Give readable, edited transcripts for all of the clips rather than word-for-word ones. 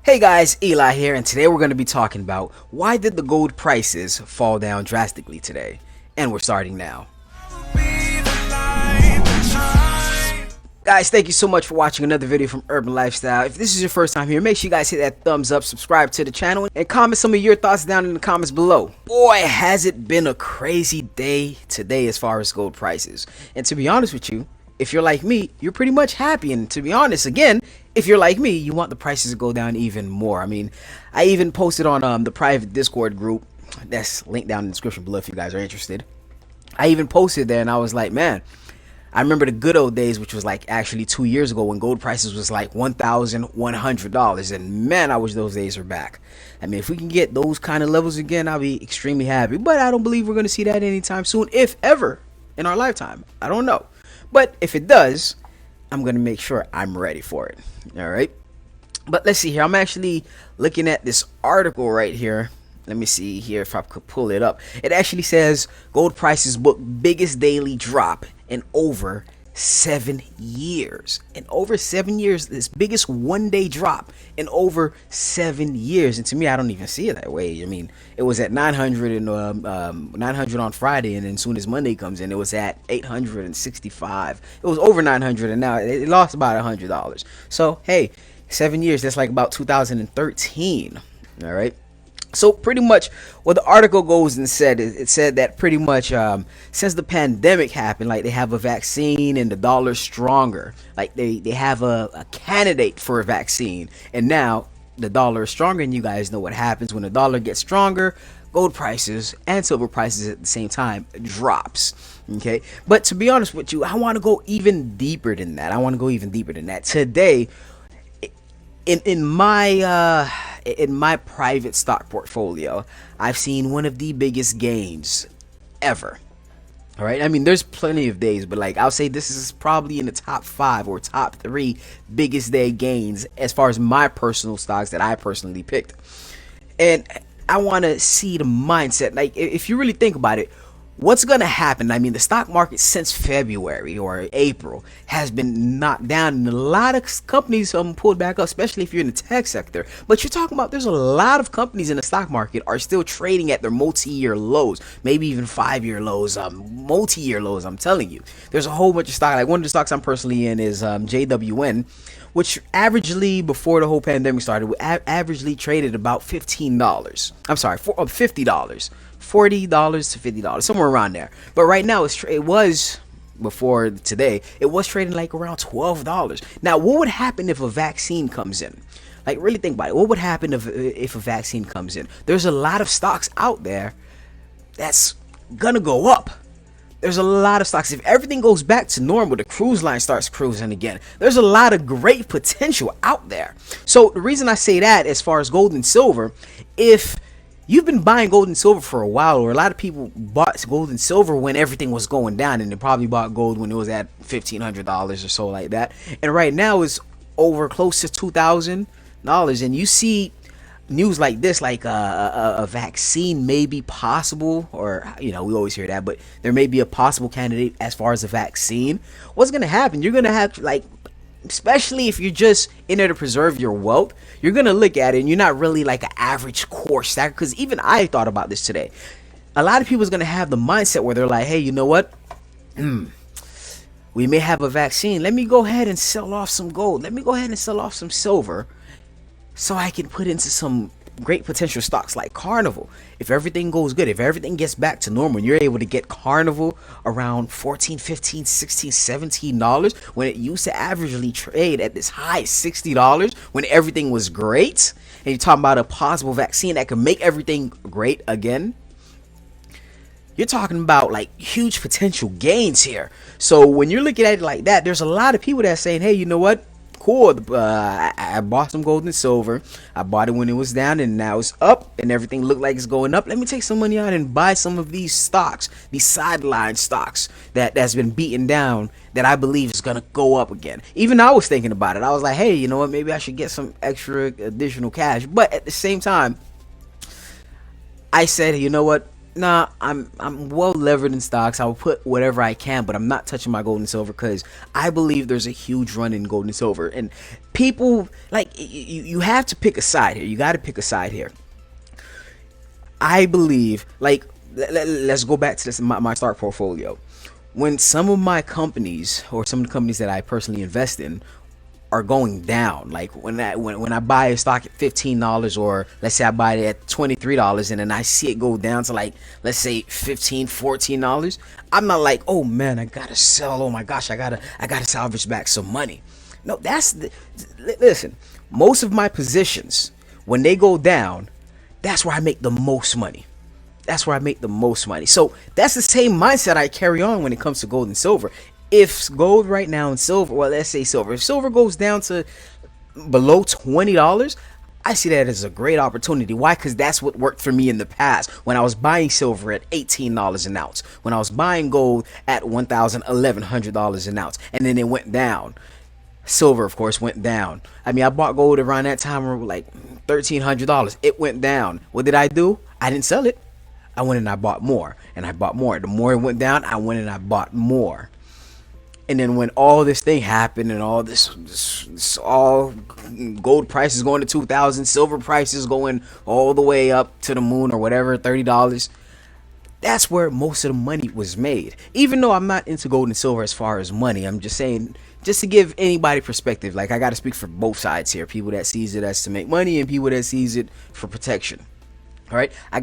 Hey guys, Eli here, and today we're going to be talking about why did the gold prices fall down drastically today? And we're starting now. Guys, thank you so much for watching another video from Urban Lifestyle. If this is your first time here, make sure you guys hit that thumbs up, subscribe to the channel, and comment some of your thoughts down in the comments below. Boy, has it been a crazy day today as far as gold prices. And to be honest with you, if you're like me, you're pretty much happy. And to be honest, again, if you're like me, you want the prices to go down even more. I mean, I even posted on the private Discord group. That's linked down in the description below if you guys are interested. I even posted there and I was like, man, I remember the good old days, which was like actually 2 years ago when gold prices was like $1,100. And man, I wish those days were back. I mean, if we can get those kind of levels again, I'll be extremely happy. But I don't believe we're going to see that anytime soon, if ever in our lifetime. I don't know. But if it does, I'm going to make sure I'm ready for it. All right. But let's see here. I'm actually looking at this article right here. Let me see here if I could pull it up. It actually says gold prices book biggest daily drop in over 7 years. In over 7 years, this biggest one-day drop in over 7 years. And to me, I don't even see it that way. I mean, it was at 900 and 900 on Friday, and then as soon as Monday comes in, it was at 865. It was over 900, and now it lost about $100. So hey, 7 years, that's like about 2013. All right. So pretty much what the article goes and said, it said that pretty much since the pandemic happened, like they have a vaccine and the dollar's stronger. Like they have a candidate for a vaccine, and now the dollar is stronger, and you guys know what happens when the dollar gets stronger. Gold prices and silver prices at the same time drops. Okay, but to be honest with you, I want to go even deeper than that. Today, in my private stock portfolio, I've seen one of the biggest gains ever. All right, I mean, there's plenty of days, but like I'll say this is probably in the top 5 or top 3 biggest day gains as far as my personal stocks that I personally picked. And I want to see the mindset. Like, if you really think about it, what's going to happen? I mean, the stock market since February or April has been knocked down, and a lot of companies pulled back up, especially if you're in the tech sector. But you're talking about there's a lot of companies in the stock market are still trading at their multi-year lows, maybe even 5-year lows, multi-year lows. I'm telling you, there's a whole bunch of stock. Like one of the stocks I'm personally in is JWN, which averagely before the whole pandemic started, averagely traded about $15. I'm sorry, $50. $40 to $50, somewhere around there. But right now it was before today, it was trading like around $12. Now, what would happen if a vaccine comes in? Like, really think about it. What would happen if a vaccine comes in? There's a lot of stocks out there that's gonna go up. There's a lot of stocks. If everything goes back to normal, the cruise line starts cruising again, there's a lot of great potential out there. So the reason I say that, as far as gold and silver, if you've been buying gold and silver for a while, or a lot of people bought gold and silver when everything was going down, and they probably bought gold when it was at $1,500 or so like that, and right now it's over close to $2,000, and you see news like this, like a vaccine may be possible, or we always hear that, but there may be a possible candidate as far as a vaccine. What's gonna happen? You're gonna have, like, especially if you're just in there to preserve your wealth, you're gonna look at it and you're not really like an average core stacker. Because even I thought about this today. A lot of people's gonna have the mindset where they're like, hey, you know what, we may have a vaccine, let me go ahead and sell off some gold, let me go ahead and sell off some silver, so I can put into some great potential stocks like Carnival. If everything goes good, if everything gets back to normal, you're able to get Carnival around $14, $15, $16, $17 when it used to averagely trade at this high $60 when everything was great. And you're talking about a possible vaccine that can make everything great again. You're talking about like huge potential gains here. So when you're looking at it like that, there's a lot of people that are saying, hey, you know what, cool, I bought some gold and silver, I bought it when it was down, and now it's up and everything looked like it's going up. Let me take some money out and buy some of these stocks, these sideline stocks that's been beaten down, that I believe is gonna go up again. Even I was thinking about it. I was like, hey, you know what, maybe I should get some extra additional cash. But at the same time, I said, you know what, Nah, I'm well levered in stocks. I'll put whatever I can, but I'm not touching my gold and silver because I believe there's a huge run in gold and silver. And people like you have to pick a side here. You got to pick a side here. I believe like let's go back to this my stock portfolio. When some of my companies or some of the companies that I personally invest in are going down, like when I buy a stock at $15, or let's say I buy it at $23, and then I see it go down to like, let's say $15, $14, I'm not like, oh man, I gotta sell, oh my gosh, I gotta salvage back some money. No, listen, most of my positions, when they go down, that's where I make the most money. That's where I make the most money. So that's the same mindset I carry on when it comes to gold and silver. If gold right now and silver, well, let's say silver, if silver goes down to below $20, I see that as a great opportunity. Why? Because that's what worked for me in the past when I was buying silver at $18 an ounce, when I was buying gold at $1,000, $1,100 an ounce, and then it went down. Silver, of course, went down. I mean, I bought gold around that time, like $1,300. It went down. What did I do? I didn't sell it. I went and I bought more, and I bought more. The more it went down, I went and I bought more. And then when all this thing happened and all this all gold prices going to 2,000, silver prices going all the way up to the moon or whatever, $30, that's where most of the money was made. Even though I'm not into gold and silver as far as money, I'm just saying, just to give anybody perspective, like I got to speak for both sides here. People that sees it as to make money and people that sees it for protection. All right, I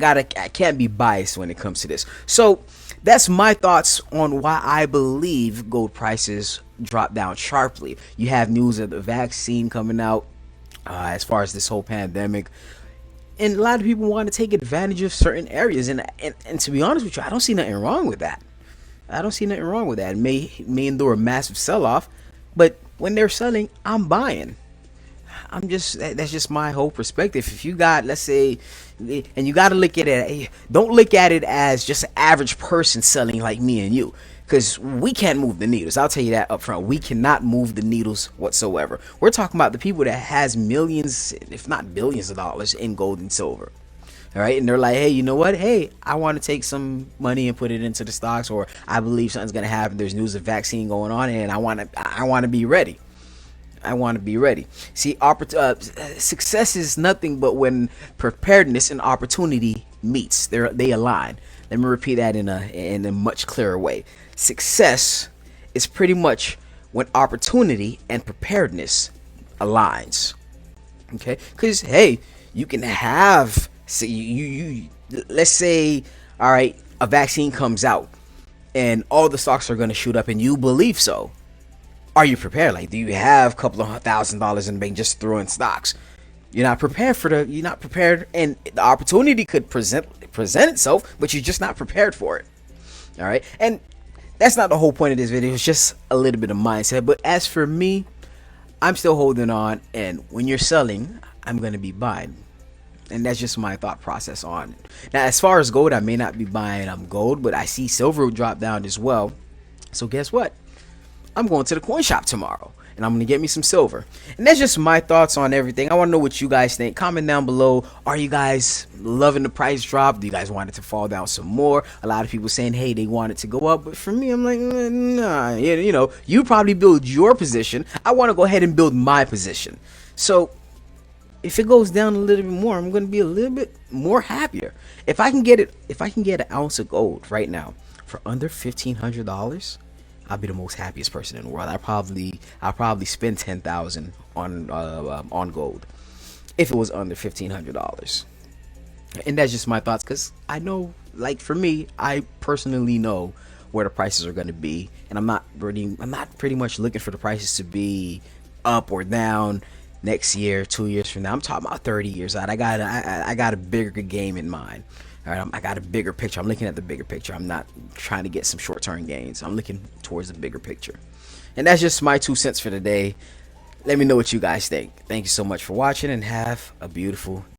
can't be biased when it comes to this. So that's my thoughts on why I believe gold prices drop down sharply. You have news of the vaccine coming out as far as this whole pandemic, and a lot of people want to take advantage of certain areas. And to be honest with you, I don't see nothing wrong with that. I don't see nothing wrong with that. It may endure a massive sell-off, but when they're selling, I'm buying. That's just my whole perspective. If you got, let's say, and you got to look at it, don't look at it as just an average person selling like me and you, because we can't move the needles. I'll tell you that up front. We cannot move the needles whatsoever. We're talking about the people that has millions, if not billions of dollars in gold and silver. All right, and they're like, hey, you know what? Hey, I want to take some money and put it into the stocks, or I believe something's gonna happen. There's news of vaccine going on, and I want to be ready. I want to be ready. See, success is nothing but when preparedness and opportunity meets. They align. Let me repeat that in a much clearer way. Success is pretty much when opportunity and preparedness aligns. Okay, because hey, you can have. See, you let's say, all right, a vaccine comes out, and all the stocks are going to shoot up, and you believe so. Are you prepared? Like, do you have a couple of $1,000s in the bank just throw in stocks? You're not prepared you're not prepared, and the opportunity could present itself, but you're just not prepared for it. All right, and that's not the whole point of this video. It's just a little bit of mindset. But as for me, I'm still holding on, and when you're selling, I'm gonna be buying, and that's just my thought process on it. Now, as far as gold, I may not be buying gold, but I see silver drop down as well. So guess what? I'm going to the coin shop tomorrow, and I'm going to get me some silver. And that's just my thoughts on everything. I want to know what you guys think. Comment down below. Are you guys loving the price drop? Do you guys want it to fall down some more? A lot of people saying, hey, they want it to go up. But for me, I'm like, nah. You know, you probably build your position. I want to go ahead and build my position. So if it goes down a little bit more, I'm going to be a little bit more happier. If I can get an ounce of gold right now for under $1,500, I'll be the most happiest person in the world. I'll probably spend $10,000 on gold if it was under $1,500. And that's just my thoughts, because I know, like for me, I personally know where the prices are going to be, and I'm not pretty much looking for the prices to be up or down next year, 2 years from now. I'm talking about 30 years out. I got a bigger game in mind. All right, I got a bigger picture. I'm looking at the bigger picture. I'm not trying to get some short-term gains. I'm looking towards the bigger picture. And that's just my 2 cents for today. Let me know what you guys think. Thank you so much for watching, and have a beautiful day.